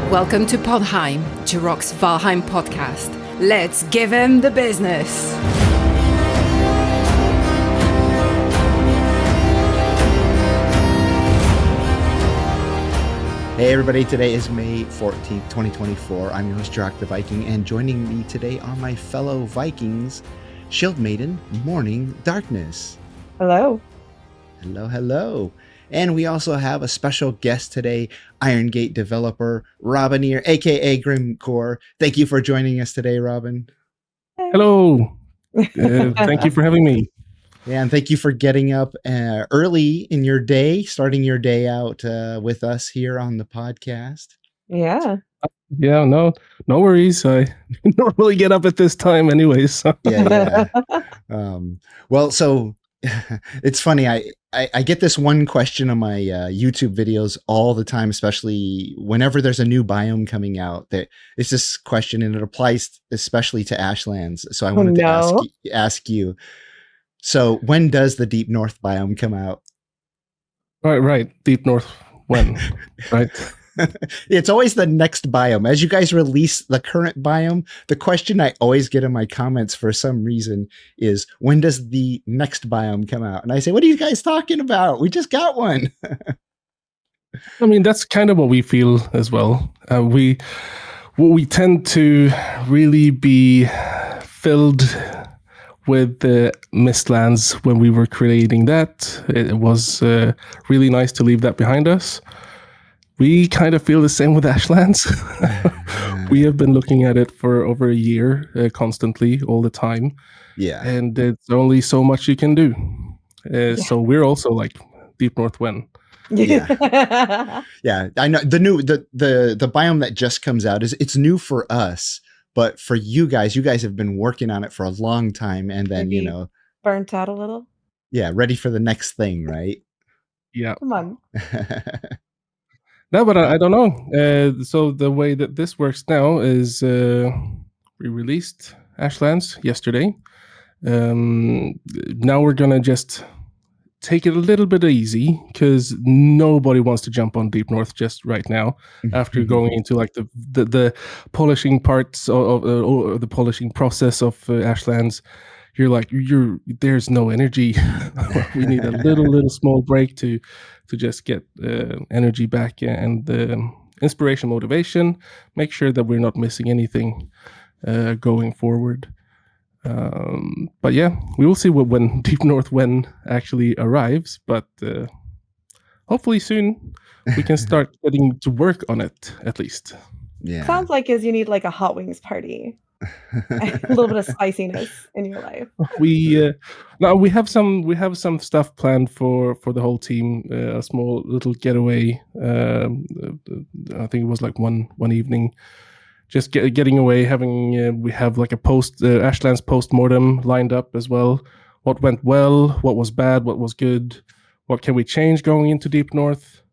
Welcome to Podheim, Jirok's Valheim podcast. Let's give him the business. Hey everybody, today is May 14th, 2024. I'm your host, Josep the Viking, and joining me today are my fellow Vikings, Shield Maiden, Morning Darkness. Hello. Hello, hello. And we also have a special guest today, Iron Gate developer, Robin Eyre, aka Grimmcore. Thank you for joining us today, Robin. Hello. Thank you for having me. Yeah, and thank you for getting up early in your day, starting your day out with us here on the podcast. Yeah. Yeah, no worries. I normally get up at this time anyways. So. Yeah. Well, so it's funny. I get this one question on my YouTube videos all the time, especially whenever there's a new biome coming out. That it's this question, and it applies especially to Ashlands. So I wanted to ask you. So when does the Deep North biome come out? Right. Deep North when? Right. It's always the next biome. As you guys release the current biome, the question I always get in my comments for some reason is, when does the next biome come out? And I say, what are you guys talking about? We just got one. I mean, that's kind of what we feel as well. We tend to really be filled with the Mistlands when we were creating that. It was really nice to leave that behind us. We kind of feel the same with Ashlands. We have been looking at it for over a year, constantly, all the time. Yeah. And it's only so much you can do. So we're also like Deep North when. Yeah. Yeah. I know the biome that just comes out it's new for us, but for you guys have been working on it for a long time, and then, maybe burnt out a little. Yeah, ready for the next thing, right? Yeah. Come on. No, but I don't know. So the way that this works now is we released Ashlands yesterday. Now we're going to just take it a little bit easy, because nobody wants to jump on Deep North just right now after going into like the polishing parts of the polishing process of Ashlands. You're like, there's no energy. We need a little small break to just get energy back and inspiration, motivation. Make sure that we're not missing anything going forward. But yeah, we will see when Deep North when actually arrives. But hopefully soon we can start getting to work on it at least. Yeah, sounds like you need like a hot wings party. A little bit of spiciness in your life. We have some stuff planned for the whole team. A small little getaway. I think it was like one evening, just getting away. Having we have like a Ashlands post-mortem lined up as well. What went well? What was bad? What was good? What can we change going into Deep North?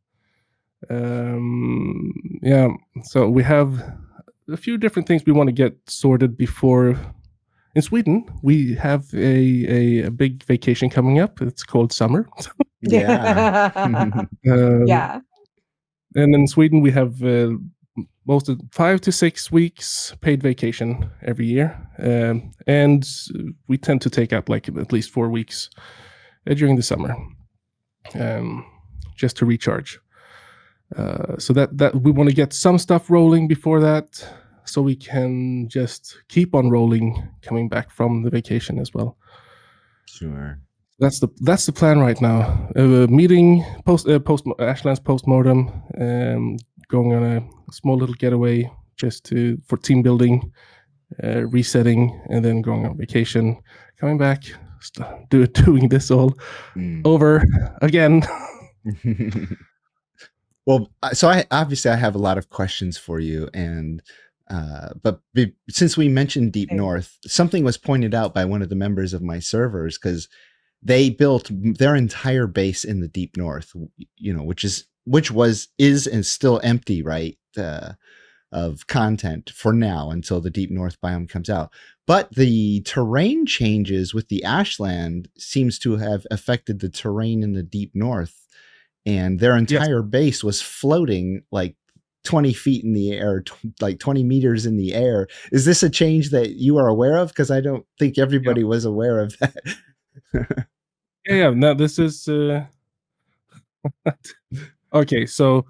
Yeah. So we have a few different things we want to get sorted before. In Sweden, we have a big vacation coming up. It's called summer. Yeah. Yeah. And in Sweden, we have most of 5 to 6 weeks paid vacation every year. And we tend to take up like at least 4 weeks during the summer, just to recharge. So that we want to get some stuff rolling before that, so we can just keep on rolling coming back from the vacation as well. Sure. That's the plan right now. Meeting post Ashlands postmortem, going on a small little getaway just for team building, resetting, and then going on vacation, coming back, doing this all over again. Well, so I have a lot of questions for you, and but since we mentioned Deep North, something was pointed out by one of the members of my servers, because they built their entire base in the Deep North, which is and still empty, right, of content for now until the Deep North biome comes out. But the terrain changes with the Ashland seems to have affected the terrain in the Deep North. And their entire base was floating like 20 feet in the air, like 20 meters in the air. Is this a change that you are aware of? Because I don't think everybody was aware of that. Yeah. No, this is okay. So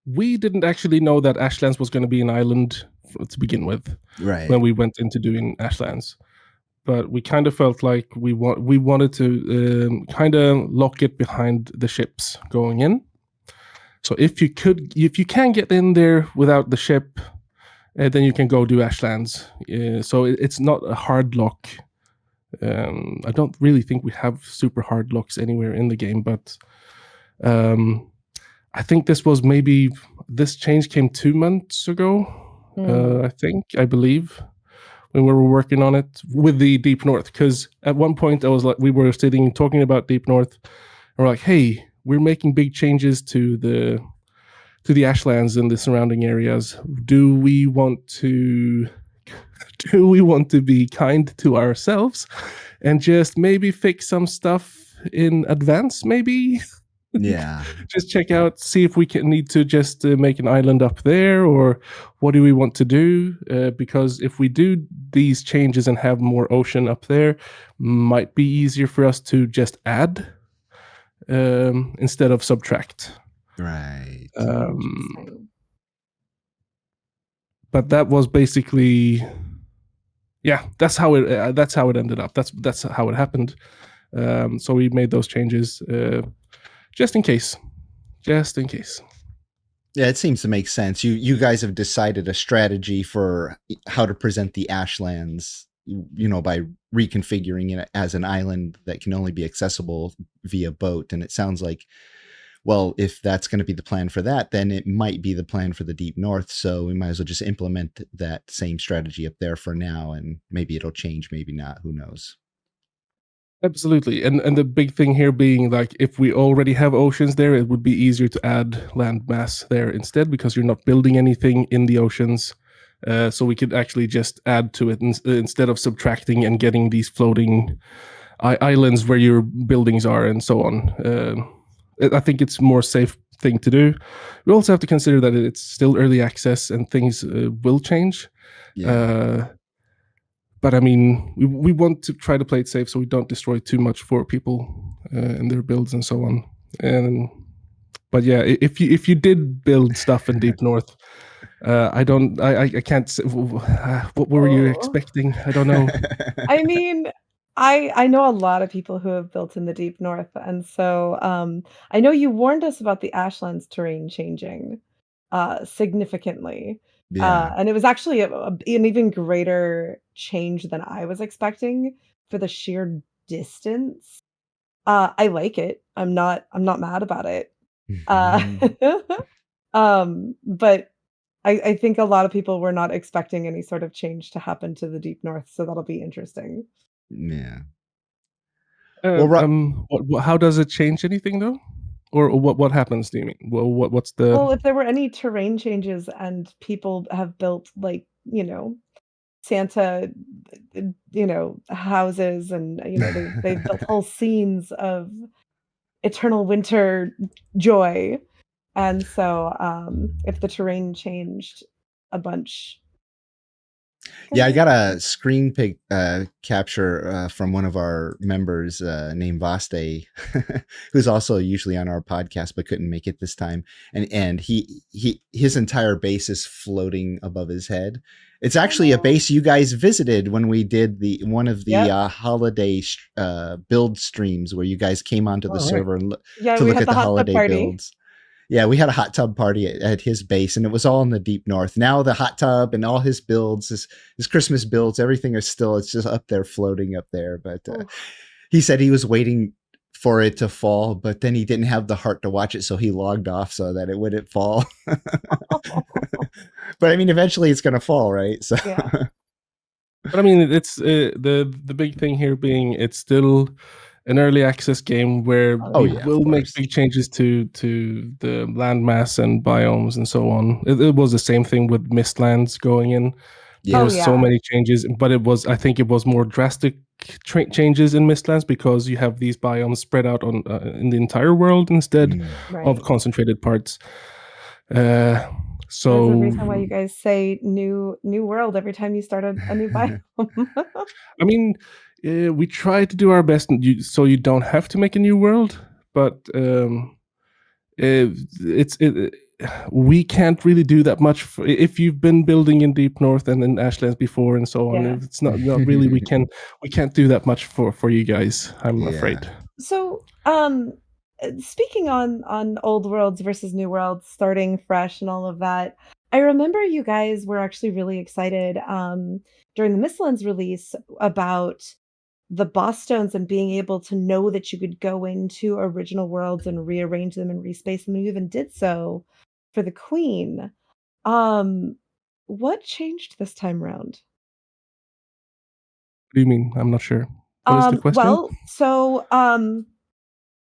we didn't actually know that Ashlands was going to be an island to begin with Right. when we went into doing Ashlands. But we kind of felt like we wanted to kind of lock it behind the ships going in. So if you can get in there without the ship, then you can go do Ashlands. So it's not a hard lock. I don't really think we have super hard locks anywhere in the game, but I think this change came 2 months ago. I believe, when we were working on it with the Deep North, because at one point we were sitting talking about Deep North, and we're like, hey, we're making big changes to the Ashlands and the surrounding areas. Do we want to be kind to ourselves and just maybe fix some stuff in advance, maybe? Yeah. Just check out, see if we need to just make an island up there, or what do we want to do? Because if we do these changes and have more ocean up there, might be easier for us to just add instead of subtract. Right. But that was basically, that's how it ended up. That's how it happened. So we made those changes. Just in case. Yeah, it seems to make sense. You guys have decided a strategy for how to present the Ashlands, by reconfiguring it as an island that can only be accessible via boat. And it sounds like, well, if that's going to be the plan for that, then it might be the plan for the Deep North. So we might as well just implement that same strategy up there for now, and maybe it'll change, maybe not. Who knows? Absolutely. And the big thing here being, like, if we already have oceans there, it would be easier to add land mass there instead, because you're not building anything in the oceans. So we could actually just add to it instead of subtracting and getting these floating islands where your buildings are and so on. I think it's a more safe thing to do. We also have to consider that it's still early access and things will change. Yeah. But I mean, we want to try to play it safe so we don't destroy too much for people and their builds and so on. But yeah, if you did build stuff in Deep North, I can't say, what were you expecting? I don't know. I mean, I know a lot of people who have built in the Deep North, and so I know you warned us about the Ashlands terrain changing significantly. Yeah. And it was actually an even greater change than I was expecting for the sheer distance. I like it. I'm not mad about it. But I think a lot of people were not expecting any sort of change to happen to the Deep North, so that'll be interesting. Yeah. Well, how does it change anything though? Or what happens, do you mean? Well, what's the... Well, if there were any terrain changes and people have built, like, Santa, houses, and, they've built whole scenes of eternal winter joy. And so, if the terrain changed a bunch. Yeah, I got a screen capture from one of our members named Vaste, who's also usually on our podcast but couldn't make it this time. And his entire base is floating above his head. It's actually a base you guys visited when we did one of the holiday build streams, where you guys came onto the server to look at the holiday builds. Yeah, we had a hot tub party at his base, and it was all in the Deep North. Now the hot tub and all his builds, his Christmas builds, everything it's just up there, floating up there. But he said he was waiting for it to fall, but then he didn't have the heart to watch it, so he logged off so that it wouldn't fall. But I mean, eventually it's going to fall, right? So. Yeah. But I mean, it's the big thing here being it's still an early access game where we will make big changes to the landmass and biomes and so on. It was the same thing with Mistlands going in. There was so many changes, but I think it was more drastic changes in Mistlands because you have these biomes spread out on in the entire world instead Right. of concentrated parts. There's So a reason why you guys say new world every time you start a new biome. I mean, we try to do our best, so you don't have to make a new world, but we can't really do that much if you've been building in Deep North and in Ashlands before and so on. Yeah. It's not really we can't do that much for you guys, I'm afraid. So, speaking on old worlds versus new worlds, starting fresh and all of that, I remember you guys were actually really excited during the Mistlands release about the boss stones and being able to know that you could go into original worlds and rearrange them and respace them. And you even did so for the Queen. What changed this time around? What do you mean? I'm not sure. What is the question? Well, so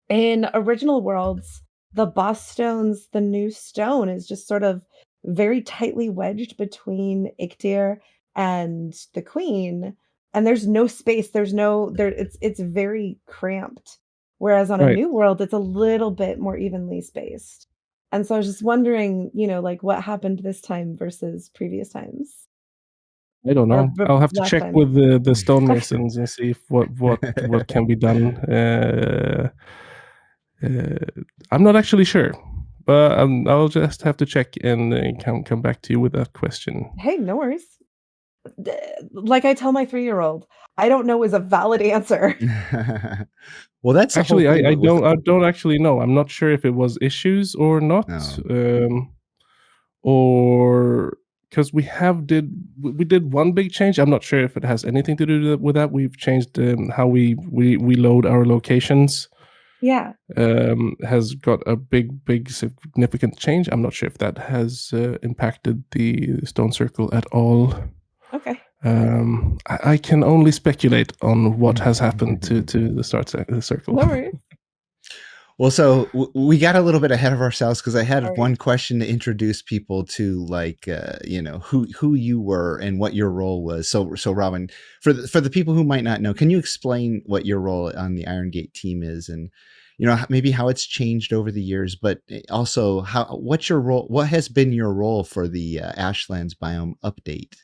in original worlds, the boss stones, the new stone is just sort of very tightly wedged between Iktir and the Queen, and there's no space. There's no there. It's very cramped. Whereas on a Right. new world, it's a little bit more evenly spaced. And so I was just wondering, like what happened this time versus previous times I don't or know. I'll have to last check time. with the stonemasons and see if what can be done. I'm not actually sure, but I'll just have to check and come back to you with that question. Hey, no worries. Like I tell my 3-year-old, I don't know is a valid answer. Well, that's the whole Actually, thing I with- don't actually know. I'm not sure if it was issues or not, No. or because we did one big change. I'm not sure if it has anything to do with that. We've changed how we load our locations. Yeah. Has got a big significant change. I'm not sure if that has impacted the stone circle at all. Okay. I can only speculate on what has happened to the circle. No worries. Well, so we got a little bit ahead of ourselves because I had Sorry. one question to introduce people to, like, who you were and what your role was. So Robin, for the people who might not know, can you explain what your role on the Iron Gate team is, and maybe how it's changed over the years, but also what's your role? What has been your role for the Ashlands biome update?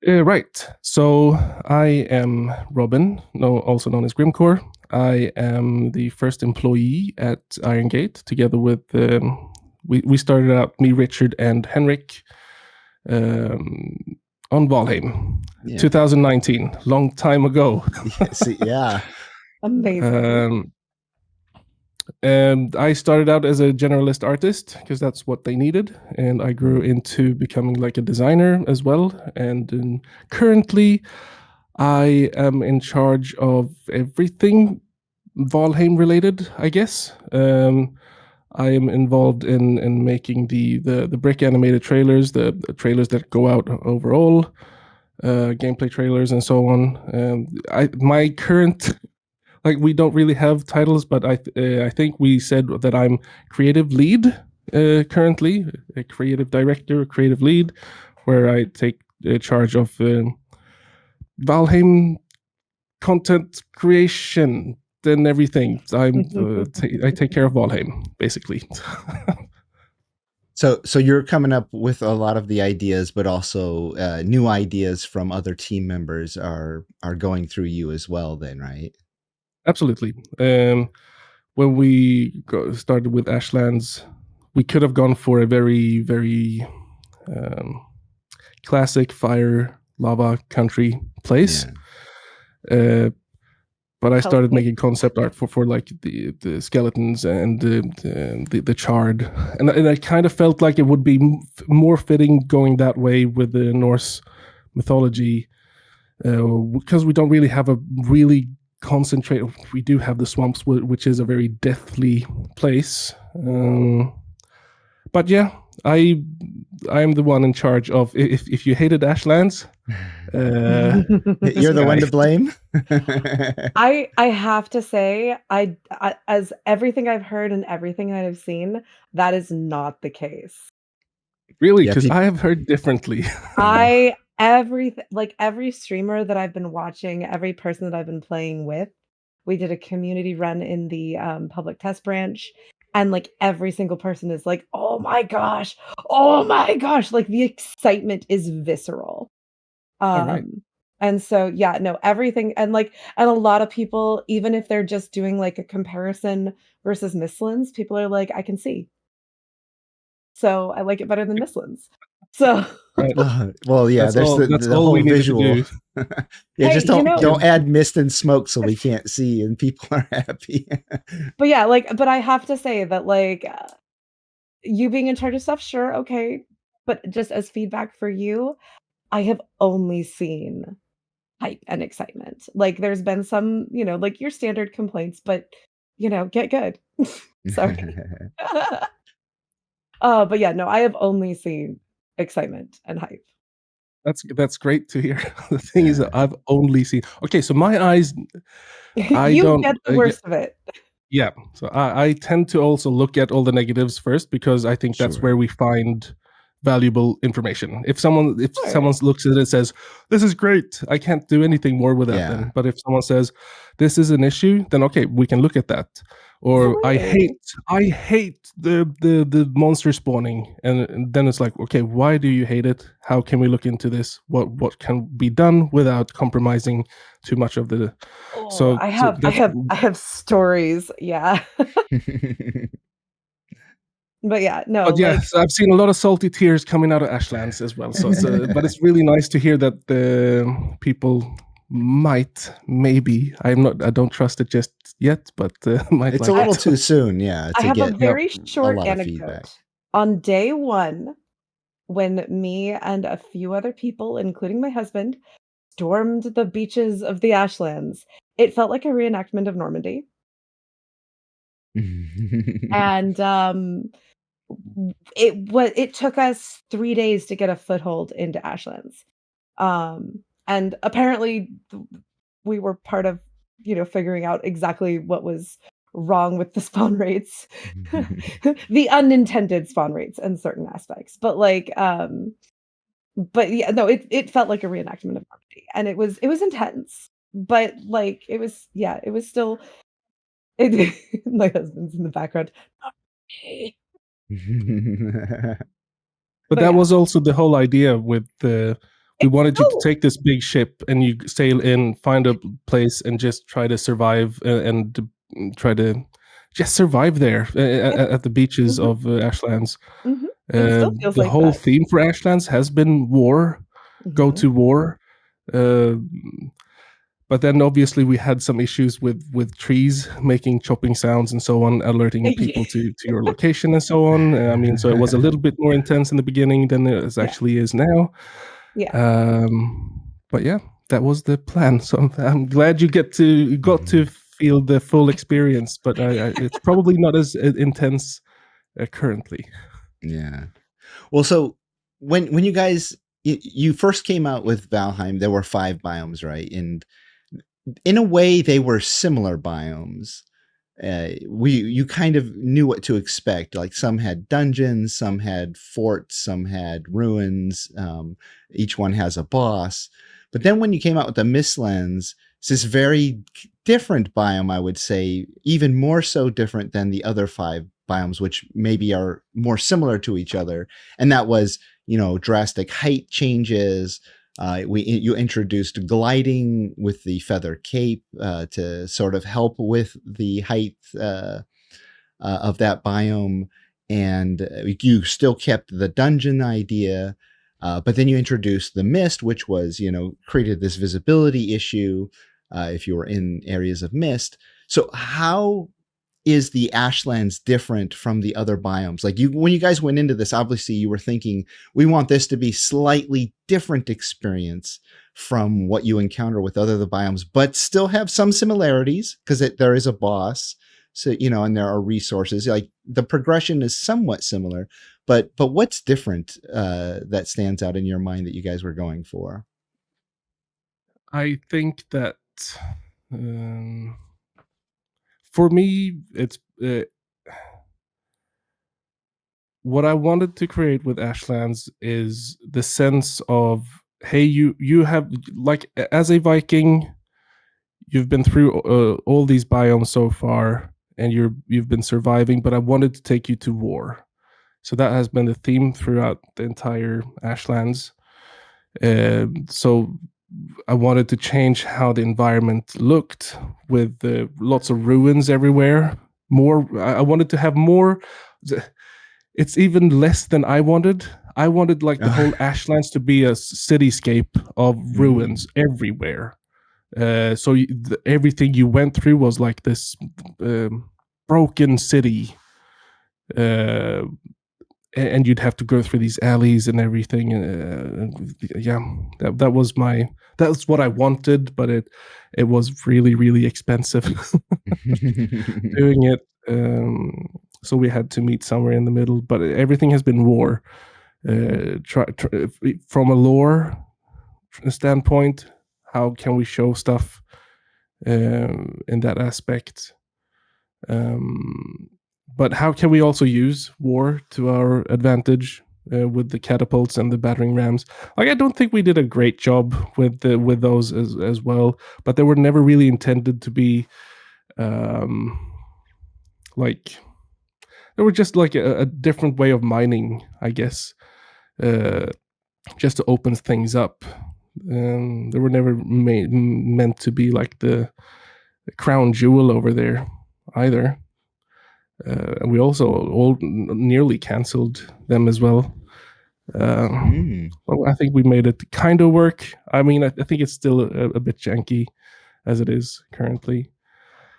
Right. So I am Robin, also known as Grimmcore. I am the first employee at Iron Gate, together with we started out, me, Richard, and Henrik, on Valheim, 2019, long time ago. Yeah. Amazing. And I started out as a generalist artist because that's what they needed, and I grew into becoming like a designer as well. And currently, I am in charge of everything Valheim related, I guess. I am involved in making the brick animated trailers, the trailers that go out overall, gameplay trailers, and so on. My current we don't really have titles, but I think we said that I'm creative lead currently, a creative director, creative lead, where I take charge of Valheim content creation and everything. I take care of Valheim, basically. So you're coming up with a lot of the ideas, but also new ideas from other team members are going through you as well then, right? Absolutely. When we started with Ashlands, we could have gone for a very, very classic fire, lava country place. But I started making concept art for like the skeletons and the charred, and I kind of felt like it would be more fitting going that way with the Norse mythology, because we don't really have a really concentrate. We do have the swamps, which is a very deathly place. But yeah, I am the one in charge of. If you hated Ashlands, you're the one to blame. I have to say, I as everything I've heard and everything I've seen, that is not the case. Really, because I have heard differently. every streamer that I've been watching, every person that I've been playing with, we did a community run in the public test branch, and like every single person is like, oh my gosh, like the excitement is visceral. All right. And so yeah, no, everything, and a lot of people, even if they're just doing like a comparison versus Mistlands, people are like, I can see. So I like it better than Mistlands. So Right. Well, yeah, That's there's all. That's the all whole we needed to visual. do. Yeah, hey, just don't add mist and smoke so we can't see and people are happy. but yeah, but I have to say that you being in charge of stuff, sure, okay, but just as feedback for you, I have only seen hype and excitement. Like, there's been some, like your standard complaints, but get good. Sorry. But yeah, no, I have only seen excitement and hype. That's great to hear. The thing is that Yeah. I've only seen. Okay, so my eyes, I You don't. get the worst of it. Yeah, so I tend to also look at all the negatives first because I think that's Sure. where we find valuable information. If someone Sure. looks at it and says, "This is great," I can't do anything more with that. Yeah. Then, but if someone says, "This is an issue," then okay, we can look at that. Or Absolutely. I hate the monster spawning, and then it's like, okay, why do you hate it? How can we look into this? What can be done without compromising too much of the. Oh, So, so that's I have stories. Yeah. But yeah, no, But yeah, so I've seen a lot of salty tears coming out of Ashlands as well. So but it's really nice to hear that the people maybe I don't trust it just yet, but might It's like a little it. too soon, yeah, I to have a get very a short lot of feedback. anecdote. On day 1, when me and a few other people, including my husband, stormed the beaches of the Ashlands, it felt like a reenactment of Normandy. And, it took us 3 days to get a foothold into Ashlands. And apparently we were part of, figuring out exactly what was wrong with the spawn rates, the unintended spawn rates in certain aspects. But yeah, no, it felt like a reenactment of Normandy, and it was intense, but it was still. My husband's in the background. But But that yeah, was also the whole idea with the. We it's wanted you to so. take this big ship and you sail in, find a place, and just try to survive and try to just survive there at the beaches Mhm, of Ashlands. mhm. It still feels The like whole that. theme for Ashlands has been war, go Mhm. to war. Uh, but then obviously we had some issues with trees making chopping sounds and so on, alerting Yeah. people to your location and so on. I mean, so it was a little bit more intense in the beginning than it Yeah, actually is now. yeah. But yeah, that was the plan. So I'm glad you got to feel the full experience, but it's probably not as intense currently. Yeah. Well, so when you guys you first came out with Valheim, there were 5 biomes, right? And in a way, they were similar biomes. You kind of knew what to expect. Like some had dungeons, some had forts, some had ruins. Each one has a boss. But then when you came out with the Mistlands, it's this very different biome, I would say, even more so different than the other 5 biomes, which maybe are more similar to each other. And that was, drastic height changes. You introduced gliding with the feather cape to sort of help with the height of that biome, and you still kept the dungeon idea, but then you introduced the mist, which was created this visibility issue if you were in areas of mist. So how is the Ashlands different from the other biomes? Like when you guys went into this, obviously you were thinking, we want this to be slightly different experience from what you encounter with other the biomes, but still have some similarities because there is a boss. So, and there are resources. Like the progression is somewhat similar, but what's different that stands out in your mind that you guys were going for? I think that um, for me, it's what I wanted to create with Ashlands is the sense of hey, you have, like, as a Viking, you've been through all these biomes so far, and you've been surviving, but I wanted to take you to war. So that has been the theme throughout the entire Ashlands. So I wanted to change how the environment looked, with lots of ruins everywhere. I wanted to have more. It's even less than I wanted. I wanted, like, the whole Ashlands to be a cityscape of ruins everywhere. So everything you went through was like this broken city, and you'd have to go through these alleys and everything. Yeah, that's what I wanted, but it was really, really expensive doing it. So we had to meet somewhere in the middle. But everything has been war. From a lore standpoint, how can we show stuff in that aspect? But how can we also use war to our advantage with the catapults and the battering rams? Like, I don't think we did a great job with those as well, but they were never really intended to be like, they were just like a different way of mining, I guess, just to open things up. They were never meant to be like the crown jewel over there either. And we also all nearly canceled them as well. Well, I think we made it kind of work. I mean, I think it's still a bit janky as it is currently.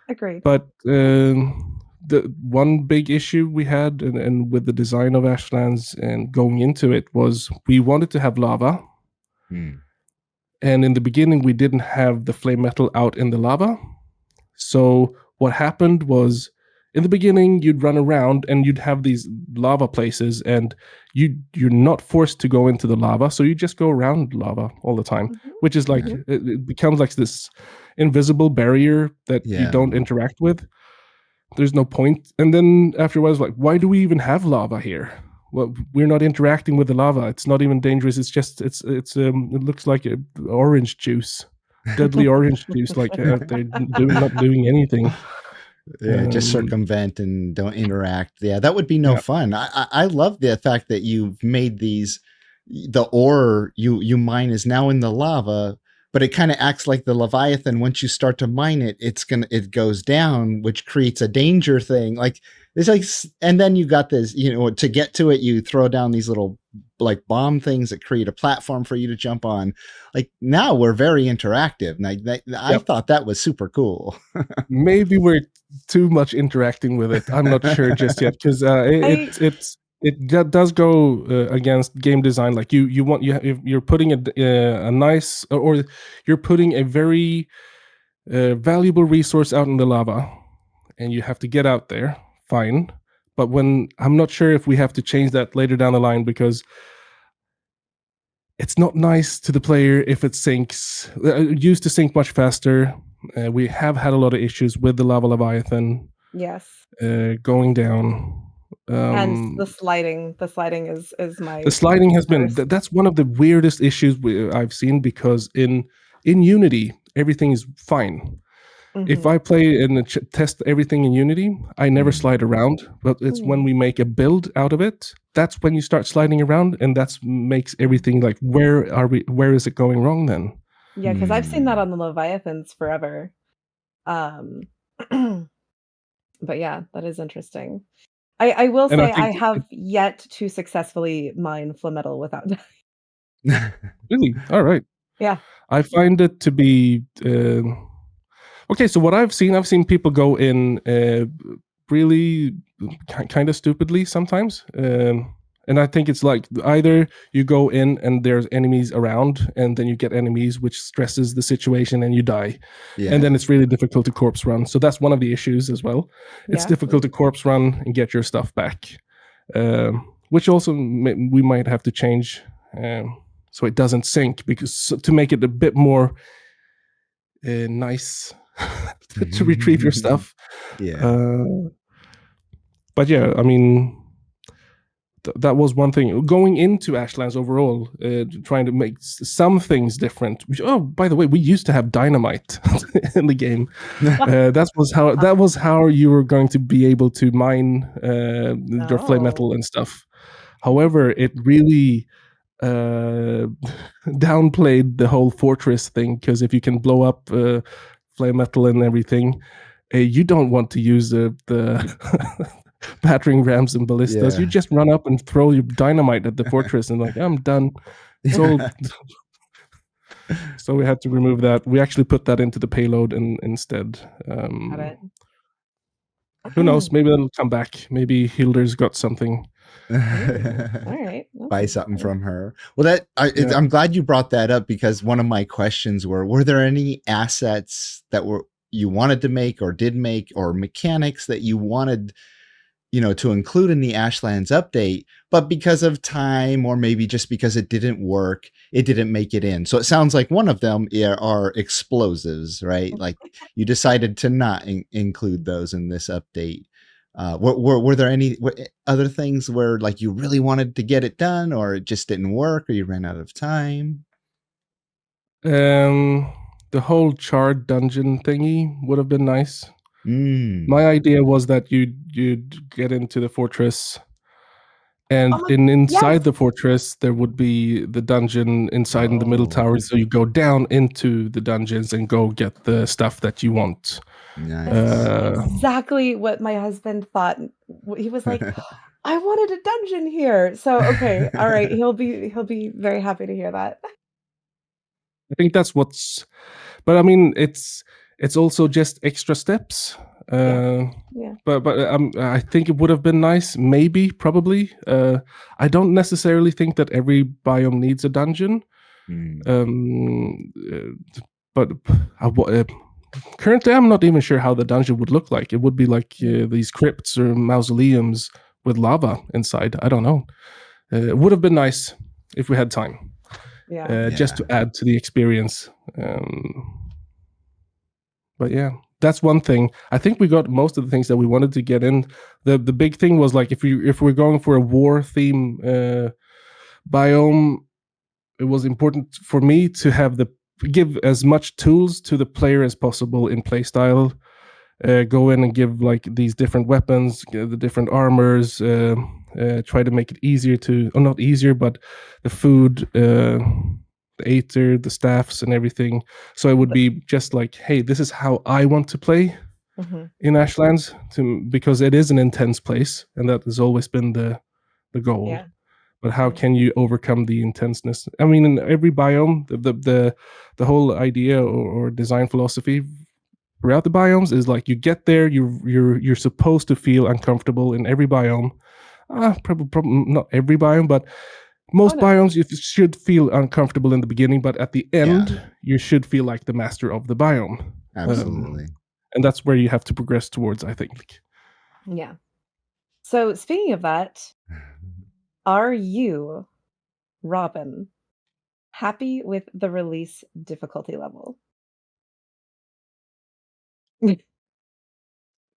Agreed. But the one big issue we had, and with the design of Ashlands and going into it, was we wanted to have lava. And in the beginning, we didn't have the flame metal out in the lava. So what happened was, in the beginning, you'd run around and you'd have these lava places, and you're not forced to go into the lava, so you just go around lava all the time, which is like, it becomes like this invisible barrier that you don't interact with. There's no point. And then afterwards, like, why do we even have lava here? Well, we're not interacting with the lava. It's not even dangerous. It's just it looks like orange juice, deadly orange juice, like out there not doing anything. Yeah, just circumvent and don't interact. Yeah, that would be no fun. I love the fact that you've made the ore you mine is now in the lava, but it kind of acts like the Leviathan. Once you start to mine it, it goes down, which creates a danger thing. Like, it's like, and then you got this, to get to it, you throw down these little like bomb things that create a platform for you to jump on. Like, now we're very interactive. And I thought that was super cool. Maybe we're too much interacting with it. I'm not sure just yet, because it does go against game design. Like, you're putting a nice, or you're putting a very valuable resource out in the lava, and you have to get out there. Fine, but I'm not sure if we have to change that later down the line, because it's not nice to the player if it sinks. It used to sink much faster. We have had a lot of issues with the lava Leviathan. Yes. Going down. And the sliding is my. The sliding has been. That's one of the weirdest issues I've seen, because in Unity everything is fine. If I play and test everything in Unity, I never slide around. But it's when we make a build out of it, that's when you start sliding around, and that makes everything like, where is it going wrong then? Yeah, because I've seen that on the Leviathans forever. But yeah, that is interesting. I will say I have yet to successfully mine flame metal without dying. Really? All right. Yeah. I find it to be okay. So what I've seen people go in really kind of stupidly sometimes. And I think it's like, either you go in and there's enemies around, and then you get enemies, which stresses the situation, and you die. Yeah. And then it's really difficult to corpse run. So that's one of the issues as well. It's difficult to corpse run and get your stuff back, which also we might have to change so it doesn't sink, because to make it a bit more nice to retrieve your stuff. Yeah. But yeah, I mean, that was one thing. Going into Ashlands overall, trying to make some things different. Oh, by the way, we used to have dynamite in the game. That was how you were going to be able to mine your flame metal and stuff. However, it really downplayed the whole fortress thing, because if you can blow up flame metal and everything, you don't want to use the battering rams and ballistas. You just run up and throw your dynamite at the fortress and like, I'm done. It's all. So we had to remove that. We actually put that into the payload instead. Got it. Who knows? Maybe that'll come back. Maybe Hilder's got something. All right. Buy something from her. Well, I'm glad you brought that up, because one of my questions were there any assets that you wanted to make or did make, or mechanics that you wanted, to include in the Ashlands update, but because of time, or maybe just because it didn't work, it didn't make it in. So it sounds like one of them are explosives, right? Like you decided to not include those in this update. Were there any other things where like you really wanted to get it done, or it just didn't work, or you ran out of time? The whole charred dungeon thingy would have been nice. My idea was that you'd get into the fortress, and inside the fortress there would be the dungeon inside in the middle tower. So you go down into the dungeons and go get the stuff that you want. Nice. Exactly what my husband thought. He was like, I wanted a dungeon here. So okay, all right, he'll be very happy to hear that. I think that's but I mean, it's also just extra steps. But I think it would have been nice, probably. I don't necessarily think that every biome needs a dungeon. But currently I'm not even sure how the dungeon would look like. It would be like these crypts or mausoleums with lava inside. I don't know. It would have been nice if we had time. Just to add to the experience. But yeah, that's one thing. I think we got most of the things that we wanted to get in. The big thing was like, if we're going for a war theme biome, it was important for me to give as much tools to the player as possible in playstyle. Go in and give like these different weapons, the different armors, try to make it easier not easier, but the food, the Eyre, the staffs and everything. So it would be just like, hey, this is how I want to play in Ashlands, because it is an intense place, and that has always been the goal. Yeah. But how can you overcome the intenseness? I mean, in every biome, the whole idea or design philosophy throughout the biomes is like, you get there, you're supposed to feel uncomfortable in every biome. Probably not every biome, but most biomes you should feel uncomfortable in the beginning, but at the end you should feel like the master of the biome. Absolutely. And that's where you have to progress towards, I think. Yeah. So speaking of that, are you, Robin, happy with the release difficulty level?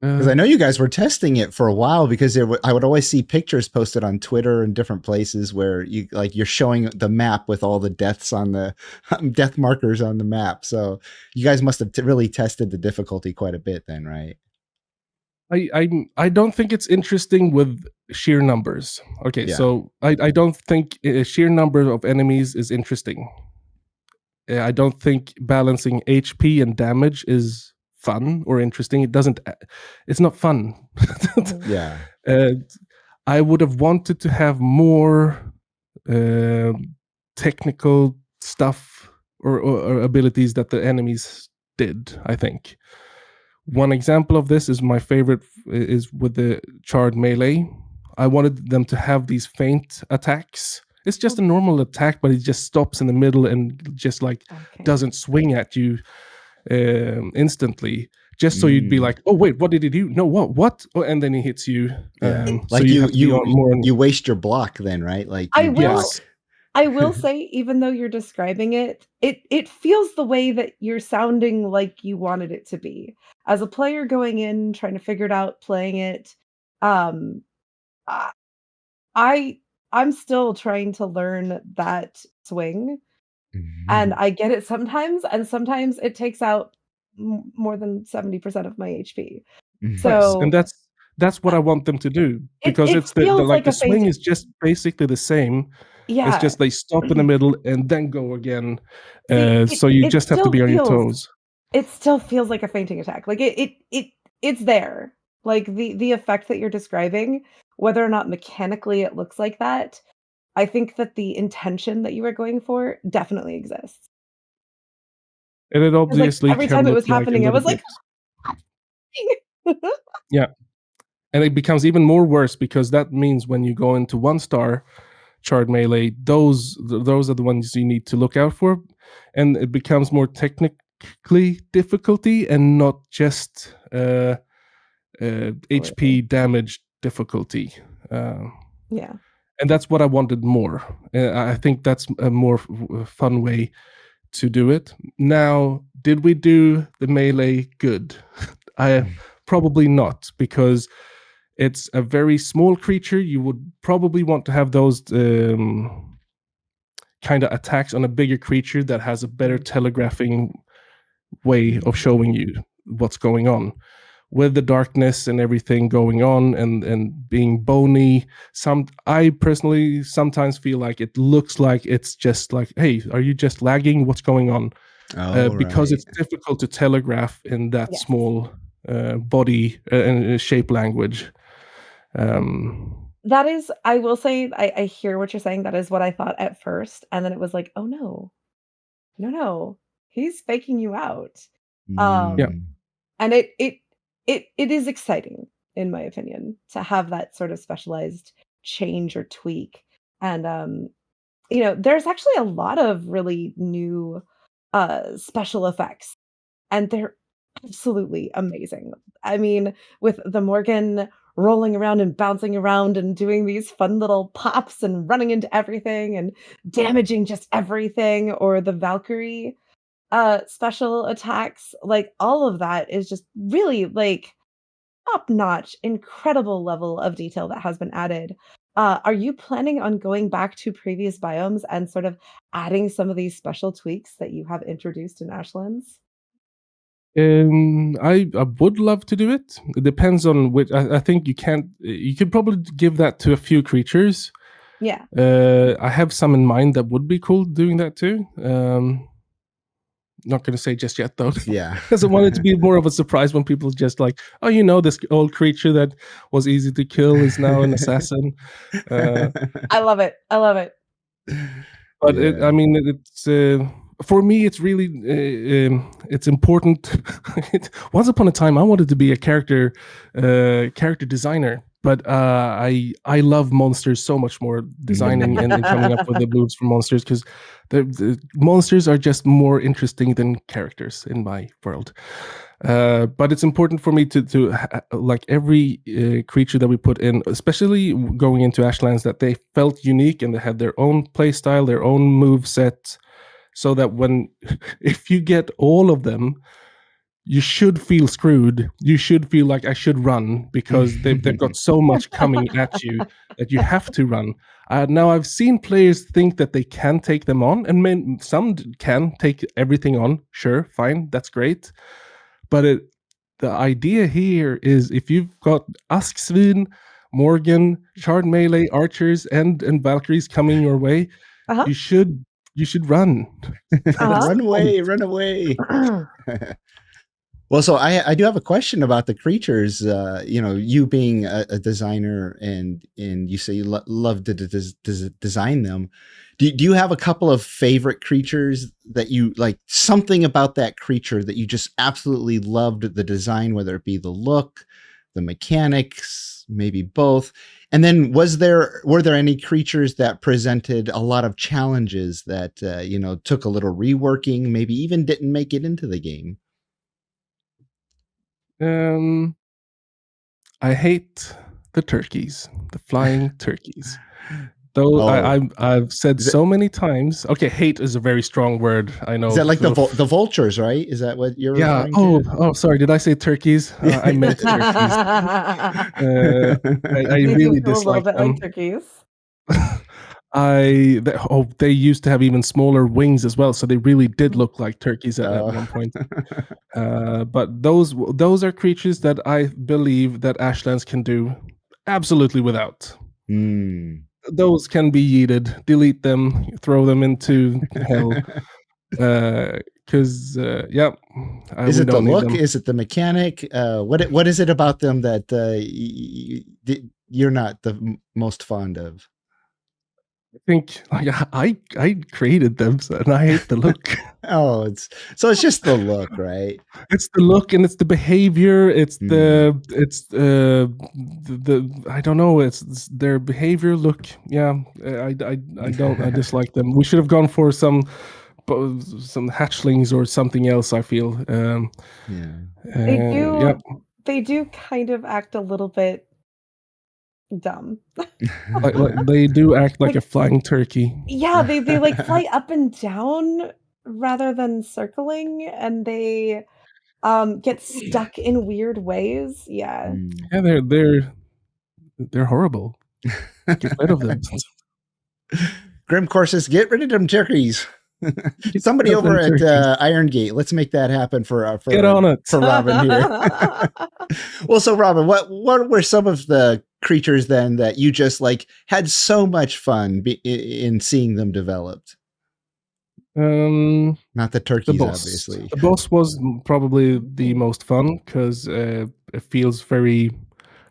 Because I know you guys were testing it for a while, because I would always see pictures posted on Twitter and different places where you're showing the map with all the deaths on the death markers on the map. So you guys must have really tested the difficulty quite a bit then, right? I don't think it's interesting with sheer numbers. Okay, so I don't think a sheer number of enemies is interesting. I don't think balancing HP and damage is fun or interesting. It's not fun. Yeah. I would have wanted to have more technical stuff or abilities that the enemies did, I think. One example of this is my favorite is with the charred melee. I wanted them to have these feint attacks. It's just a normal attack, but it just stops in the middle and just doesn't swing at you instantly, just so you'd be like, oh wait, what did he do? No, what? Oh, and then he hits you. Like so you waste your block then, right? Like I will say, even though you're describing it, it feels the way that you're sounding like you wanted it to be. As a player going in, trying to figure it out, playing it, I'm still trying to learn that swing, and Mhm. I get it sometimes, and sometimes it takes out more than 70% of my HP. Nice, and So that's what uh, I want them to do, it because it it's the feels like like the a swing fainting. is just basically the same. It's Yeah. just they stop in the middle and then go again. See, So you just have to be on your toes. it still feels like a fainting attack. Like it's there. Like the effect that you're describing, whether or not mechanically it looks like that, I think that the intention that you were going for definitely exists. And it 'Cause, like, obviously every can time it look was like a happening, I little was like, bit. Yeah, and it becomes even more worse because that means when you go into 1-star chart melee, those are the ones you need to look out for, and it becomes more technically difficulty and not just HP Absolutely. damage difficulty. Uh, Yeah. and that's what I wanted more. I think that's a more fun way to do it. Now, did we do the melee good? I probably not, because it's a very small creature. You would probably want to have those kind of attacks on a bigger creature that has a better telegraphing way of showing you what's going on. With the darkness and everything going on, and being bony, I personally sometimes feel like it looks like it's just like, hey, are you just lagging, what's going on? Oh, Because right. it's difficult to telegraph in that Yes. small body and shape language. That is, I will say, I hear what you're saying. That is what I thought at first, and then it was like, "Oh, no. No, no. He's faking you out." Yeah. Um, Mm. and it is exciting, in my opinion, to have that sort of specialized change or tweak. And, there's actually a lot of really new, special effects, and they're absolutely amazing. I mean, with the Morgan rolling around and bouncing around and doing these fun little pops and running into everything and damaging just everything, or the Valkyrie special attacks, like all of that is just really like top notch, incredible level of detail that has been added. Are you planning on going back to previous biomes and sort of adding some of these special tweaks that you have introduced in Ashlands? I would love to do it. It depends on which. I think you can't. You could probably give that to a few creatures. Yeah. I have some in mind that would be cool doing that too. Not going to say just yet though, Yeah. because I want it to be more of a surprise when people just like, oh, this old creature that was easy to kill is now an assassin. I love it. I love it. But Yeah. I mean, it's for me, it's really it's important. Once upon a time, I wanted to be a character designer, but I love monsters so much more, designing and coming up with the moves for monsters, because the monsters are just more interesting than characters in my world. But it's important for me to like every creature that we put in, especially going into Ashlands, that they felt unique and they had their own play style, their own move set, so that when if you get all of them, you should feel screwed. You should feel like I should run, because they've got so much coming at you that you have to run. Now I've seen players think that they can take them on, and some can take everything on. Sure, fine, that's great. But the idea here is, if you've got Asksvin, Morgan, Shard Melee, Archers, and Valkyries coming your way, Uh-huh. you should run. That's Uh-huh. the Run point. away, run away. Well, so I do have a question about the creatures. You being a designer, and you say you love to design them. Do you have a couple of favorite creatures that you like? Something about that creature that you just absolutely loved the design, whether it be the look, the mechanics, maybe both. And then were there any creatures that presented a lot of challenges that took a little reworking, maybe even didn't make it into the game? Um, I hate the turkeys, the flying turkeys. Though Oh, I've said is it so many times. Okay, hate is a very strong word. I is know. that like the vultures, right? Is that what you're Yeah. referring Oh, to? sorry. Did I say turkeys? I meant turkeys. Uh, I They do really feel a little dislike bit like them. turkeys. They used to have even smaller wings as well, so they really did look like turkeys at one point. But those are creatures that I believe that Ashlands can do absolutely without. Those can be yeeted, delete them, throw them into hell. Because Is we it the don't need look? them. Is it the mechanic? What is it about them that you're not the most fond of? I think I created them, and I hate the look. Oh, it's just the look, right? It's the look and it's the behavior. It's the I don't know. It's their behavior. Look, yeah. I dislike them. We should have gone for some hatchlings or something else. I feel. They do kind of act a little bit dumb. like they do act like a flying turkey. Yeah, they like fly up and down rather than circling, and they get stuck in weird ways. Yeah. Yeah, they're horrible. Get rid of them. Grimmcore says, "Get rid of them turkeys." Somebody over at Iron Gate, let's make that happen for get on it for Robin here. Well, so Robin, what were some of the creatures then that you just like had so much fun in seeing them developed? Not the turkeys, obviously. The boss was probably the most fun because it feels very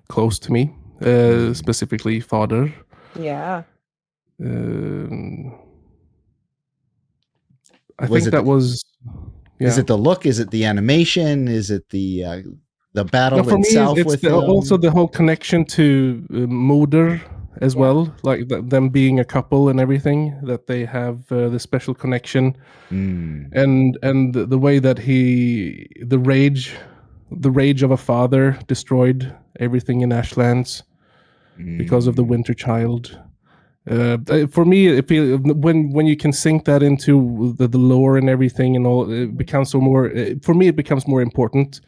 close to me, specifically Father. Yeah. I think that was. Yeah. Is it the look? Is it the animation? Is it the battle for itself? Me, it's also the whole connection to Moder as well, like them being a couple and everything. That they have the special connection, and the way that the rage of a father destroyed everything in Ashlands because of the Winter Child. For me, when you can sync that into the lore and everything and all, it becomes so more. For me, it becomes more important.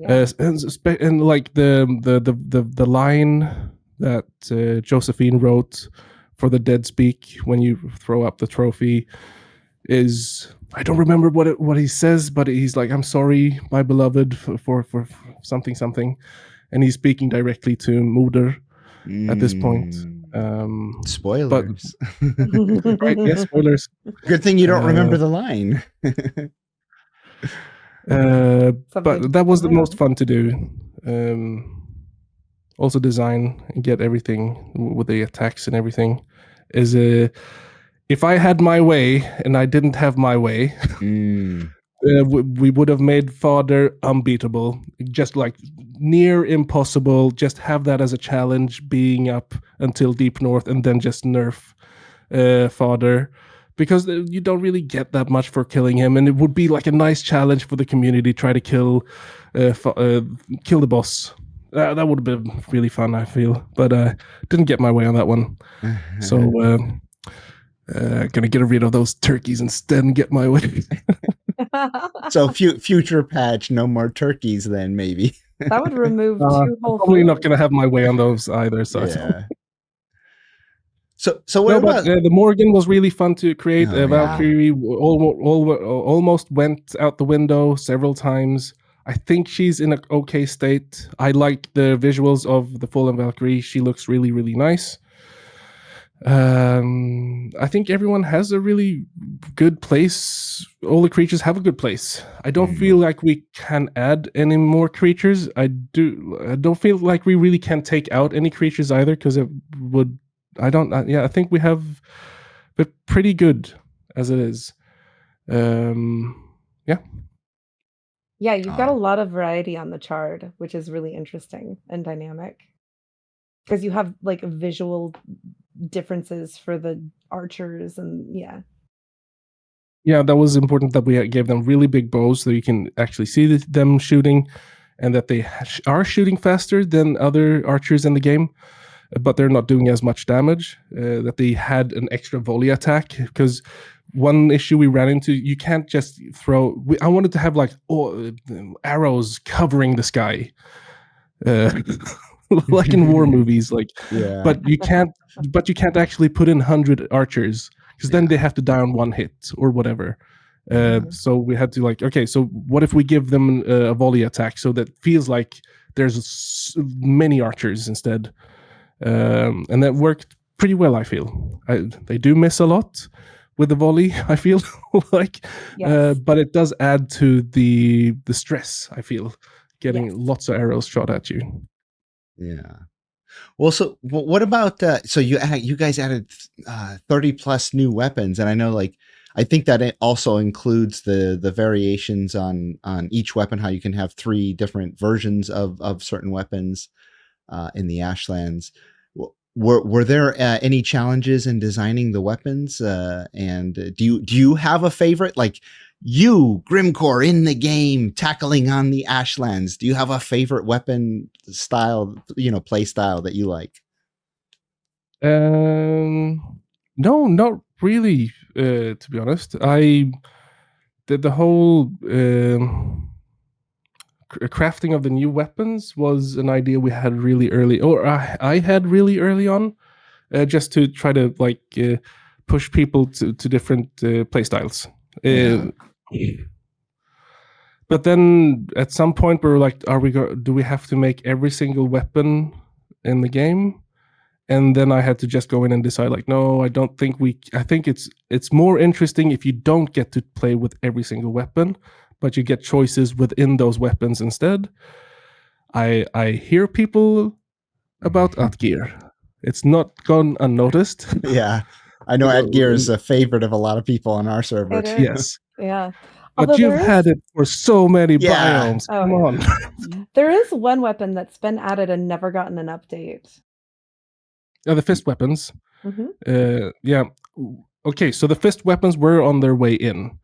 Yeah. And like the line that Josephine wrote for the Dead Speak when you throw up the trophy is, I don't remember what he says, but he's like, "I'm sorry, my beloved, for something," and he's speaking directly to Moder at this point. Spoilers. Right? Yes, spoilers. Good thing you don't remember the line. But that was the most fun to do. Also design and get everything with the attacks and everything. If I had my way and I didn't have my way, we would have made Father unbeatable, just like near impossible. Just have that as a challenge, being up until Deep North, and then just nerf Father, because you don't really get that much for killing him, and it would be like a nice challenge for the community. Try to kill the boss. That would have been really fun, I feel, but didn't get my way on that one. So gonna get rid of those turkeys instead and get my way. So future patch, no more turkeys then, maybe. That would remove 2 whole probably not going to have my way on those either. So yeah. So what about the Morgan was really fun to create. Valkyrie almost went out the window several times. I think she's in an okay state. I like the visuals of the Fallen Valkyrie. She looks really, really nice. I think everyone has a really good place. All the creatures have a good place. I don't feel like we can add any more creatures. I don't feel like we really can take out any creatures either, because it would. I think we have it pretty good as it is. Yeah, you've got a lot of variety on the chart, which is really interesting and dynamic, because you have like visual differences for the archers, and yeah, that was important that we gave them really big bows so you can actually see them shooting, and that they are shooting faster than other archers in the game, but they're not doing as much damage. That they had an extra volley attack, because one issue we ran into, you can't just throw. I wanted to have like arrows covering the sky. like in war movies. Like, Yeah. but you can't actually put in 100 archers because then they have to die on one hit or whatever. So we had to like, okay, so what if we give them a volley attack so that feels like there's many archers instead, and that worked pretty well. I feel they do miss a lot with the volley. I feel like, Yes. but it does add to the stress. I feel getting lots of arrows shot at you. Yeah. Well, so what about so you guys added 30 plus new weapons, and I know like I think that it also includes the variations on each weapon, how you can have 3 different versions of certain weapons in the Ashlands. Were there any challenges in designing the weapons? And do you have a favorite? Like you, Grimmcore, in the game, tackling on the Ashlands. Do you have a favorite weapon style, play style that you like? No, not really. To be honest, I did the whole crafting of the new weapons was an idea we had really early, or I had really early on, just to try to like push people to different play styles. But then at some point we were like, do we have to make every single weapon in the game? And then I had to just go in and decide like, no, I don't think I think it's more interesting if you don't get to play with every single weapon, but you get choices within those weapons instead. I hear people about Atgeir. It's not gone unnoticed. Yeah. I know Atgeir is a favorite of a lot of people on our server. Yes. Yeah. But you've had it for so many biomes. Come on. There is one weapon that's been added and never gotten an update. The fist weapons. Mm-hmm. Yeah. Okay, so the fist weapons were on their way in,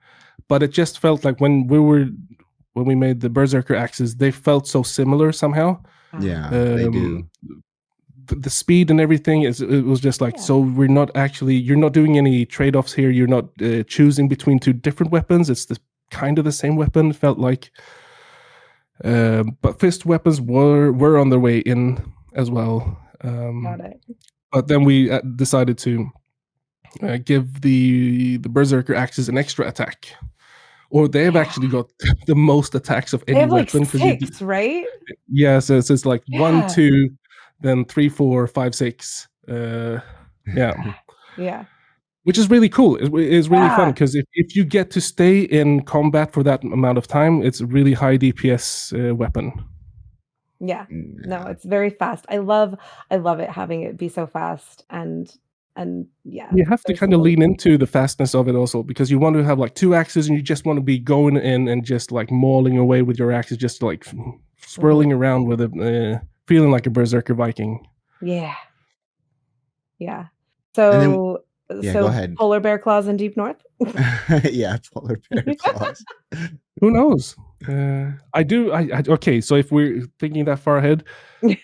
but it just felt like when we made the berserker axes, they felt so similar somehow. Yeah, they do. The speed and everything it was just like, so you're not doing any trade-offs here. You're not choosing between 2 different weapons. It's kind of the same weapon, it felt like. But fist weapons were on their way in as well. Got it. But then we decided to give the berserker axes an extra attack, or they have actually got the most attacks of any weapon. Like 6, right? Yeah, so it's like 1, 2, then 3, 4, 5, 6. Yeah. Which is really cool. It's really fun because if you get to stay in combat for that amount of time, it's a really high DPS weapon. Yeah. No, it's very fast. I love it having it be so fast and yeah. You have to kind of lean into the fastness of it also, because you want to have like 2 axes and you just want to be going in and just like mauling away with your axes, just like swirling around with it, feeling like a berserker Viking. Yeah. Yeah. So go ahead. Polar bear claws in Deep North? Yeah, polar bear claws. Who knows? Okay, so if we're thinking that far ahead,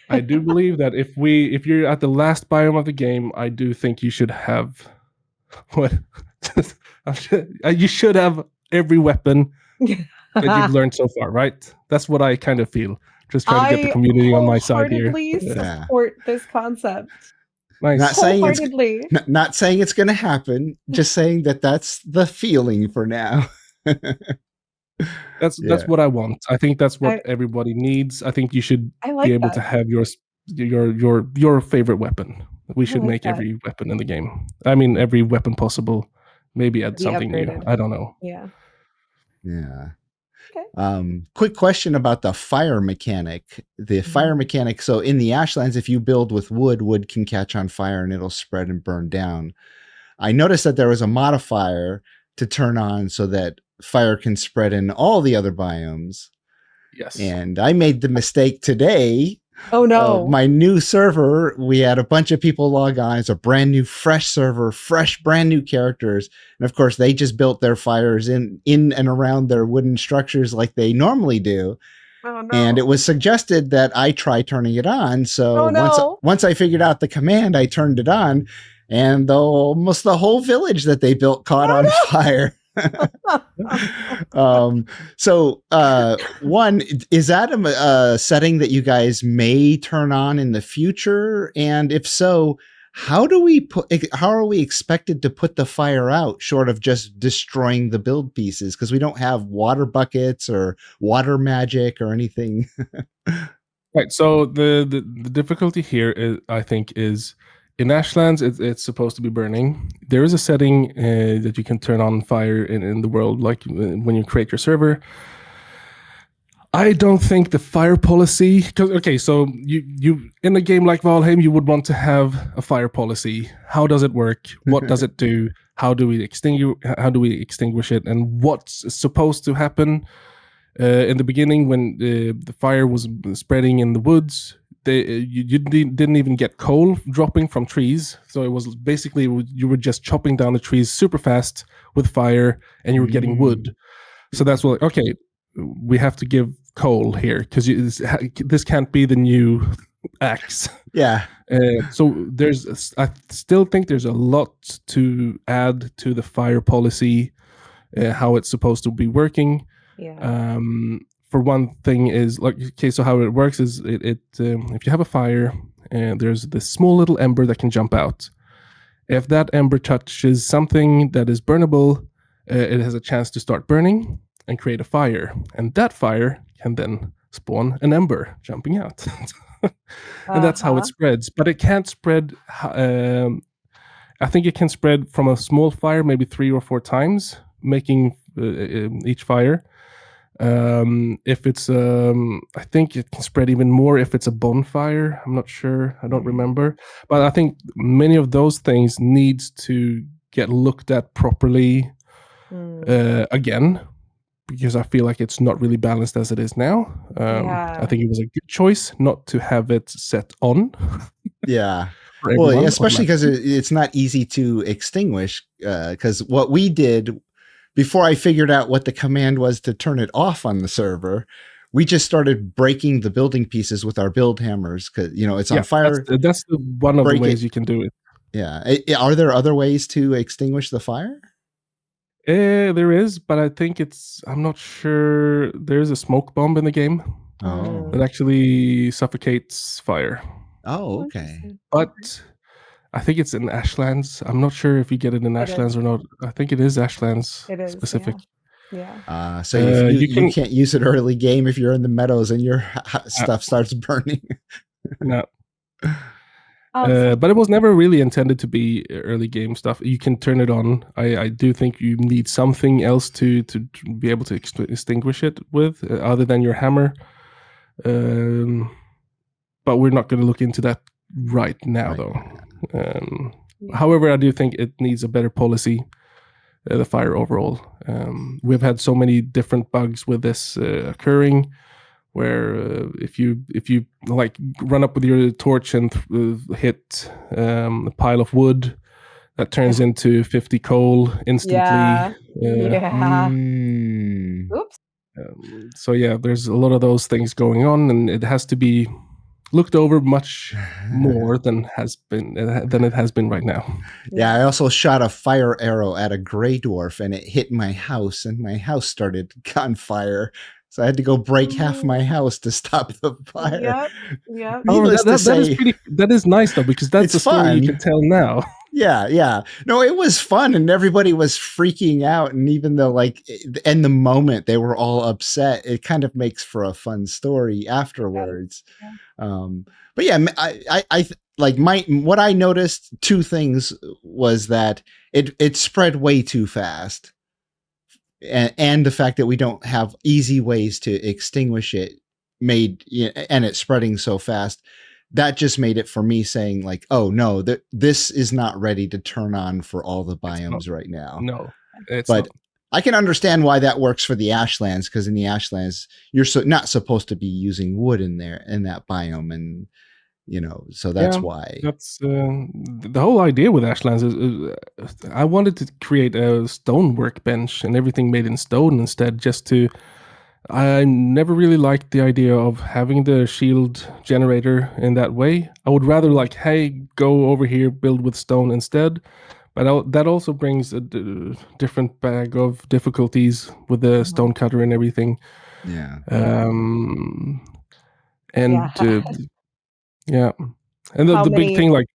I do believe that if you're at the last biome of the game, I do think you should have you should have every weapon that you've learned so far, right? That's what I kind of feel. Just trying to get the community on my side here. I support this concept. Nice. Not saying it's going to happen. Just saying that's the feeling for now. That's what I want. I think that's what everybody needs. I think you should be able to have your favorite weapon. We should make every weapon in the game. I mean, every weapon possible. Maybe add something new. I don't know. Yeah. Okay. Quick question about the fire mechanic. The fire mechanic. So in the Ashlands, if you build with wood can catch on fire and it'll spread and burn down. I noticed that there was a modifier to turn on so that fire can spread in all the other biomes. Yes. And I made the mistake today. Oh no. My new server, we had a bunch of people log on. It's a brand new, fresh server, brand new characters. And of course, they just built their fires in and around their wooden structures like they normally do. Oh, no. And it was suggested that I try turning it on. So once I figured out the command, I turned it on. And almost the whole village that they built caught on fire. So one, is that a setting that you guys may turn on in the future? And if so, how are we expected to put the fire out short of just destroying the build pieces? Because we don't have water buckets or water magic or anything. Right. So the difficulty here is, I think, is in Ashlands, it's supposed to be burning. There is a setting that you can turn on fire in the world, like when you create your server. I don't think the fire policy, because okay, so you in a game like Valheim, you would want to have a fire policy. How does it work? What does it do? How do we extinguish it? And what's supposed to happen? In the beginning, when the fire was spreading in the woods, you didn't even get coal dropping from trees. So it was basically, you were just chopping down the trees super fast with fire, and you were getting wood. So that's what, okay, we have to give coal here, because this can't be the new axe. Yeah. So I still think there's a lot to add to the fire policy, how it's supposed to be working. Yeah. For one thing is, like, okay, so how it works is if you have a fire and there's this small little ember that can jump out. If that ember touches something that is burnable, it has a chance to start burning and create a fire, and that fire can then spawn an ember jumping out. And that's how it spreads. But it can't spread. I think it can spread from a small fire maybe 3 or 4 times, making each fire. If it's I think it can spread even more if it's a bonfire. I'm not sure, I don't remember, but I think many of those things needs to get looked at properly again, because I feel like it's not really balanced as it is now. I think it was a good choice not to have it set on. Yeah. Well, especially because it's not easy to extinguish, because what we did before I figured out what the command was to turn it off on the server, we just started breaking the building pieces with our build hammers, because it's on fire. That's one of the ways you can do it. Yeah. Are there other ways to extinguish the fire? There is, but I think I'm not sure. There's a smoke bomb in the game. Oh. That actually suffocates fire. Oh, okay. But I think it's in Ashlands. I'm not sure if you get it in Ashlands or not. I think it is Ashlands specific. Yeah. So you can't use it early game if you're in the meadows and your stuff starts burning. No. But it was never really intended to be early game stuff. You can turn it on. I do think you need something else to be able to extinguish it with, other than your hammer. But we're not going to look into that right now, though. However, I do think it needs a better policy, the fire overall. We've had so many different bugs with this occurring, where if you like run up with your torch and hit a pile of wood, that turns into 50 coal instantly. Oops. So yeah, there's a lot of those things going on, and it has to be looked over much more than it has been right now. Yeah, I also shot a fire arrow at a gray dwarf, and it hit my house, and my house started on fire. So I had to go break half my house to stop the fire. Yep. That is nice though, because that's a story you can tell now. Yeah. No, it was fun, and everybody was freaking out. And even though, like, in the moment they were all upset, it kind of makes for a fun story afterwards. But yeah, I like what I noticed. 2 things was that it spread way too fast. And the fact that we don't have easy ways to extinguish it and it's spreading so fast, that just made it for me saying, like, oh no, this is not ready to turn on for all the biomes right now. No, but I can understand why that works for the Ashlands, because in the Ashlands you're not supposed to be using wood in that biome, and so that's why. That's the whole idea with Ashlands is I wanted to create a stone workbench and everything made in stone instead, I never really liked the idea of having the shield generator in that way. I would rather hey, go over here, build with stone instead. But that also brings a different bag of difficulties with the stonecutter and everything. Yeah. And Yeah. and How the big many- thing, like,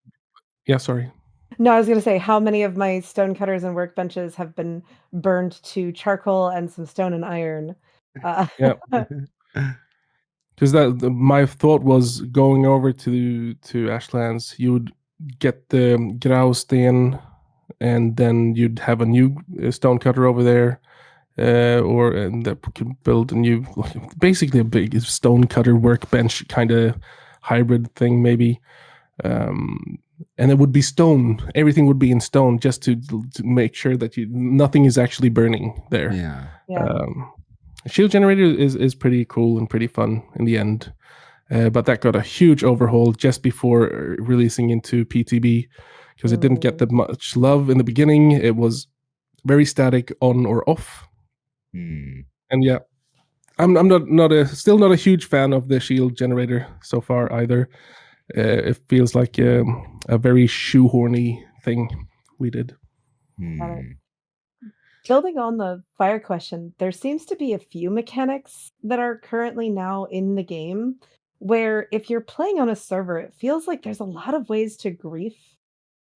yeah, sorry. No, I was going to say, how many of my stonecutters and workbenches have been burned to charcoal and some stone and iron? Yeah. Because my thought was going over to Ashlands, you would get the grausten, and then you'd have a new stonecutter over there, and that could build a new, basically a big stonecutter workbench kind of hybrid thing, maybe. And it would be stone. Everything would be in stone, just to make sure that nothing is actually burning there. Yeah. Shield generator is pretty cool and pretty fun in the end, but that got a huge overhaul just before releasing into PTB, because it didn't get that much love in the beginning. It was very static, on or off. And yeah, I'm still not a huge fan of the shield generator so far either. It feels like a very shoehorny thing we did. Building on the fire question, there seems to be a few mechanics that are currently now in the game where if you're playing on a server, it feels like there's a lot of ways to grief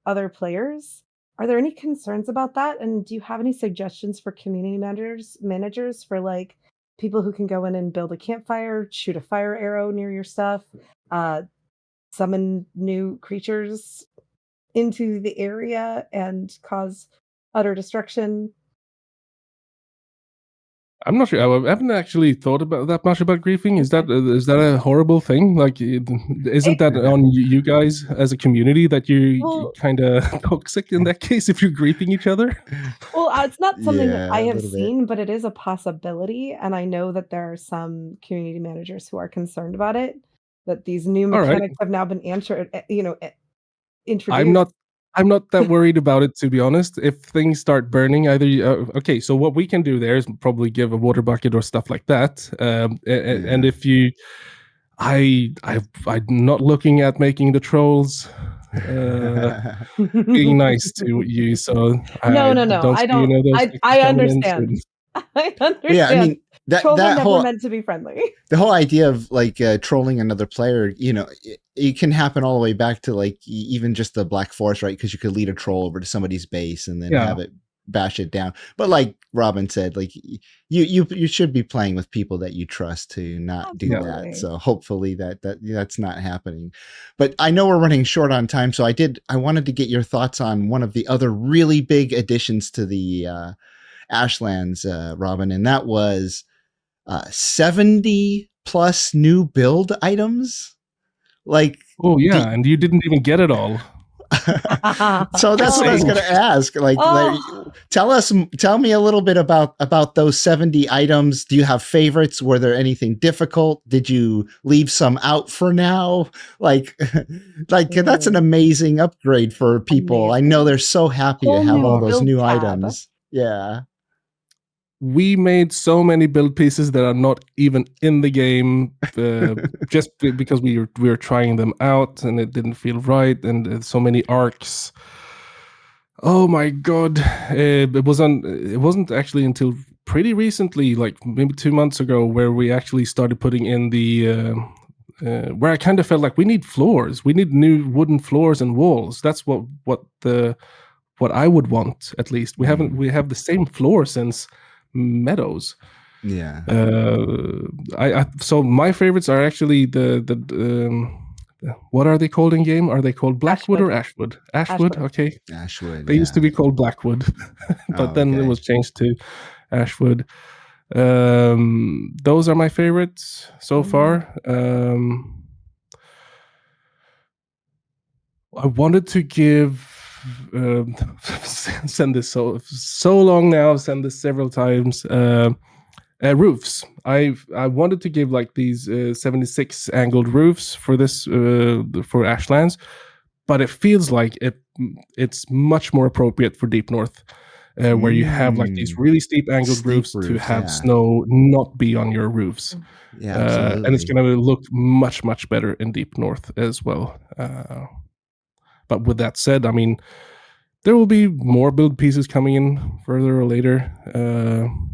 other players. Are there any concerns about that? And do you have any suggestions for community managers for like people who can go in and build a campfire, shoot a fire arrow near your stuff, summon new creatures into the area and cause utter destruction? I'm not sure. I haven't actually thought about that much about griefing. Is that a horrible thing? Like, isn't that on you guys as a community that you're kind of toxic in that case if you're griefing each other? Well, it's not something that I a have little bit. seen, but it is a possibility, and I know that there are some community managers who are concerned about it. That these new All right. mechanics have now been introduced. I'm not that worried about it, to be honest. If things start burning, either okay. So what we can do there is probably give a water bucket or stuff like that. And if you, I'm not looking at making the trolls being nice to you. So No. don't I see don't. any of those I understand. I understand. Yeah, I mean Trolls are that never whole meant to be friendly. the whole idea of like trolling another player, it can happen all the way back to like even just the Black Forest, right? Because you could lead a troll over to somebody's base and then have it bash it down. But like Robin said, like you should be playing with people that you trust to not do that. So hopefully that's not happening. But I know we're running short on time, so I wanted to get your thoughts on one of the other really big additions to the Ashlands, Robin, and that was 70 plus new build items. Like, oh yeah, and you didn't even get it all. So that's what I was going to ask. Like, tell me a little bit about those 70 items. Do you have favorites? Were there anything difficult? Did you leave some out for now? Like that's an amazing upgrade for people. I know they're so happy to have all those new items. Yeah. We made so many build pieces that are not even in the game, just because we were trying them out and it didn't feel right, and so many arcs. Oh my god! It wasn't actually until pretty recently, like maybe 2 months ago, where we actually started putting in the. Where I kind of felt like we need floors. We need new wooden floors and walls. That's what I would want, at least. We have the same floor since Meadows. Yeah. So my favorites are actually the what are they called in game? Are they called Blackwood or Ashwood? Ashwood. Okay. Ashwood. They used to be called Blackwood, but then it was changed to Ashwood. Those are my favorites so far. I wanted to give send this so long now. I've sent this several times. Roofs. I wanted to give like these 76 angled roofs for this for Ashlands, but it feels like it's much more appropriate for Deep North, where you have like these really steep angled roofs to have snow not be on your roofs. Yeah, absolutely. And it's going to look much better in Deep North as well. But with that said, I mean, there will be more build pieces coming in further or later,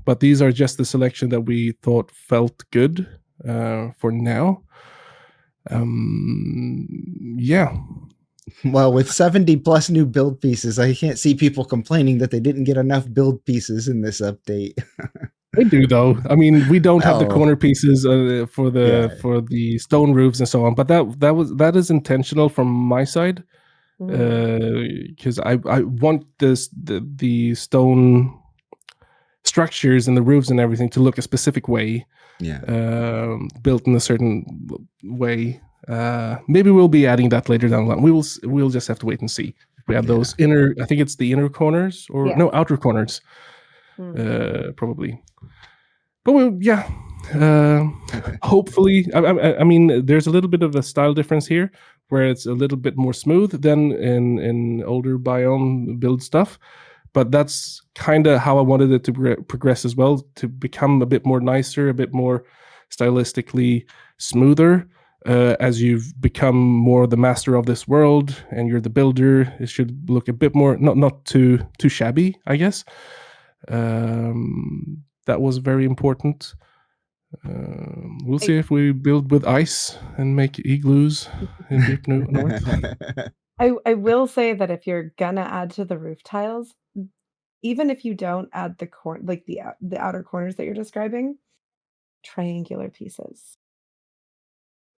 but these are just the selection that we thought felt good for now. Yeah. Well, with 70 plus new build pieces, I can't see people complaining that they didn't get enough build pieces in this update. They do, though. I mean, we don't have the Oh. corner pieces for Yeah. the stone roofs and so on, but that is intentional from my side, because I want the stone structures and the roofs and everything to look a specific way, Yeah. built in a certain way. Maybe we'll be adding that later down the line. We'll just have to wait and see if we have those inner. I think it's the inner corners or no outer corners, probably. But hopefully. I mean, there's a little bit of a style difference here, where it's a little bit more smooth than in older biome build stuff. But that's kind of how I wanted it to progress as well, to become a bit more nicer, a bit more stylistically smoother. As you've become more the master of this world and you're the builder, it should look a bit more not too shabby, I guess. That was very important. We'll see if we build with ice and make igloos in Deep North. I will say that if you're gonna add to the roof tiles, even if you don't add the the outer corners that you're describing, triangular pieces.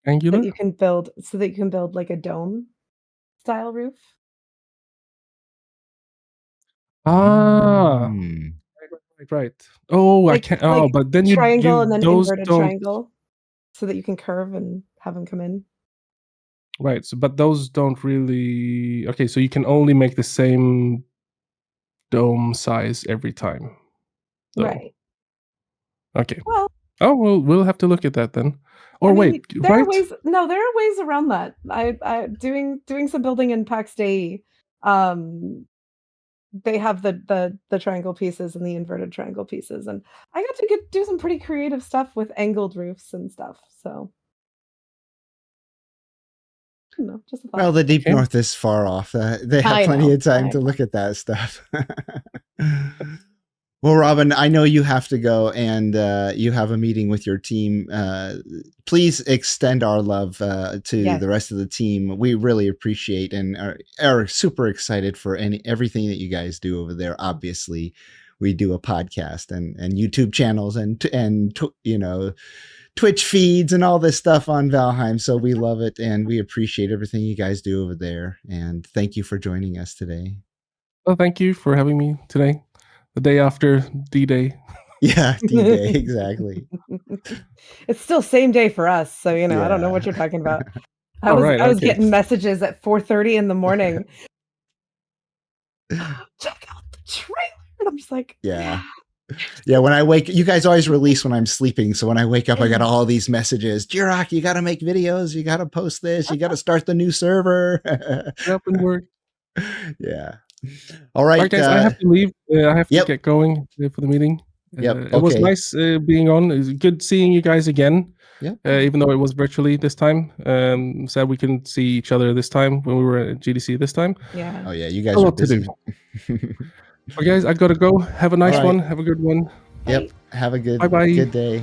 Angular? So that you can build like a dome style roof. Ah, Mm. right. Oh, I can't. Oh, Like but then triangle you and then those inverted don't. triangle, so that you can curve and have them come in. Right. So, but those don't really. Okay, so you can only make the same dome size every time. Though. Right. Okay. Well, Oh, well, we'll have to look at that then. Or I mean, wait, there right? are ways. No, there are ways around that. I doing some building in Pax Day. They have the triangle pieces and the inverted triangle pieces, and I got to do some pretty creative stuff with angled roofs and stuff. So, I don't know, just a thought. Well, the Deep North is far off. They have plenty of time to look at that stuff. Well, Robin, I know you have to go and you have a meeting with your team. Please extend our love to the rest of the team. We really appreciate and are super excited for everything that you guys do over there. Obviously, we do a podcast and YouTube channels and Twitch feeds and all this stuff on Valheim. So we love it and we appreciate everything you guys do over there. And thank you for joining us today. Well, thank you for having me today. The day after D-Day. Yeah, D-Day, exactly. It's still same day for us, so I don't know what you're talking about. I was getting messages at 4:30 in the morning. Check out the trailer. And I'm just like, yeah. When I wake, you guys always release when I'm sleeping. So when I wake up, I got all these messages. Jirok, you got to make videos. You got to post this. You got to start the new server. Up and work. Yeah. All right, guys. I have to leave. I have to get going for the meeting. It was nice being on. It was good seeing you guys again. Yeah. Even though it was virtually this time. Sad we couldn't see each other this time when we were at GDC this time. Yeah. Oh yeah, you guys are busy. Well, guys, I gotta go. Have a nice one. Have a good one. Yep. Have a good Bye-bye. good day.